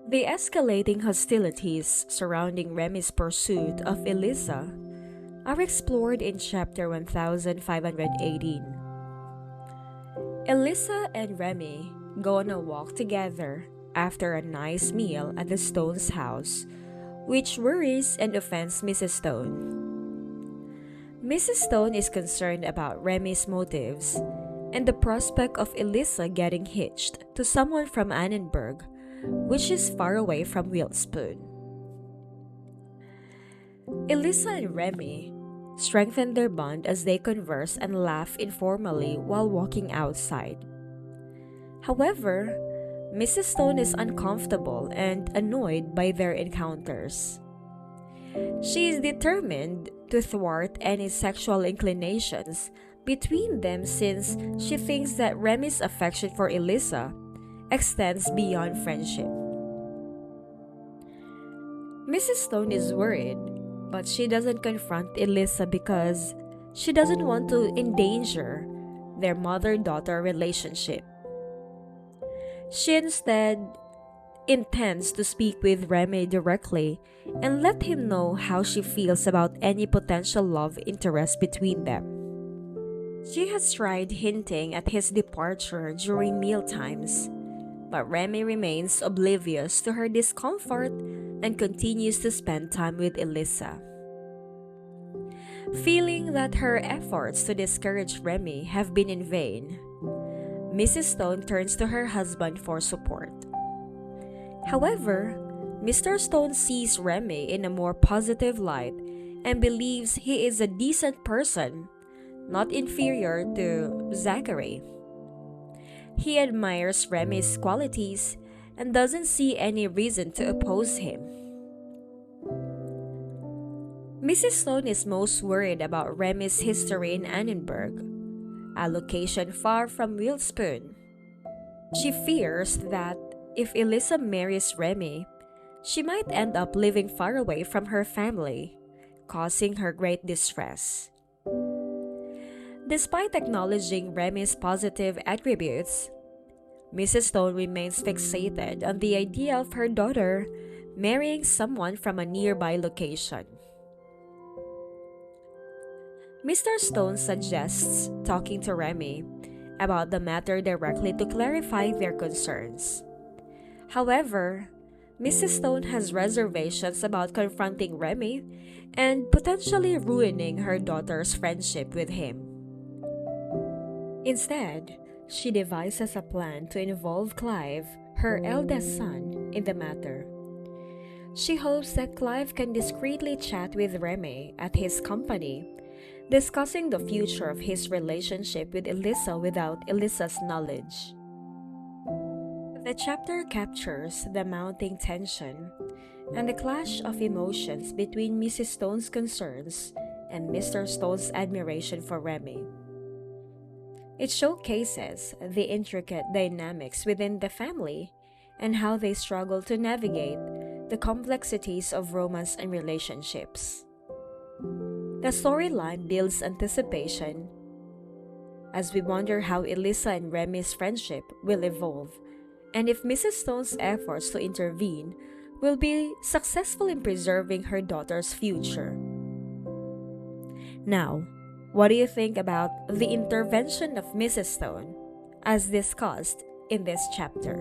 The escalating hostilities surrounding Remy's pursuit of Elisa are explored in chapter 1518. Elisa and Remy go on a walk together after a nice meal at the Stones' house, which worries and offends Mrs. Stone. Mrs. Stone is concerned about Remy's motives and the prospect of Elisa getting hitched to someone from Annenberg, which is far away from Wilspoon. Elisa and Remy strengthen their bond as they converse and laugh informally while walking outside. However, Mrs. Stone is uncomfortable and annoyed by their encounters. She is determined to thwart any sexual inclinations between them since she thinks that Remy's affection for Elisa extends beyond friendship. Mrs. Stone is worried, but she doesn't confront Elisa because she doesn't want to endanger their mother-daughter relationship. She instead intends to speak with Remy directly and let him know how she feels about any potential love interest between them. She has tried hinting at his departure during mealtimes, but Remy remains oblivious to her discomfort and continues to spend time with Elisa. Feeling that her efforts to discourage Remy have been in vain, Mrs. Stone turns to her husband for support. However, Mr. Stone sees Remy in a more positive light and believes he is a decent person, not inferior to Zachary. He admires Remy's qualities and doesn't see any reason to oppose him. Mrs. Stone is most worried about Remy's history in Annenberg, a location far from Wilspoon. She fears that if Elisa marries Remy, she might end up living far away from her family, causing her great distress. Despite acknowledging Remy's positive attributes, Mrs. Stone remains fixated on the idea of her daughter marrying someone from a nearby location. Mr. Stone suggests talking to Remy about the matter directly to clarify their concerns. However, Mrs. Stone has reservations about confronting Remy and potentially ruining her daughter's friendship with him. Instead, she devises a plan to involve Clive, her eldest son, in the matter. She hopes that Clive can discreetly chat with Remy at his company, discussing the future of his relationship with Elisa without Elisa's knowledge. The chapter captures the mounting tension and the clash of emotions between Mrs. Stone's concerns and Mr. Stone's admiration for Remy. It showcases the intricate dynamics within the family and how they struggle to navigate the complexities of romance and relationships. The storyline builds anticipation as we wonder how Elisa and Remy's friendship will evolve and if Mrs. Stone's efforts to intervene will be successful in preserving her daughter's future. Now, what do you think about the intervention of Mrs. Stone as discussed in this chapter?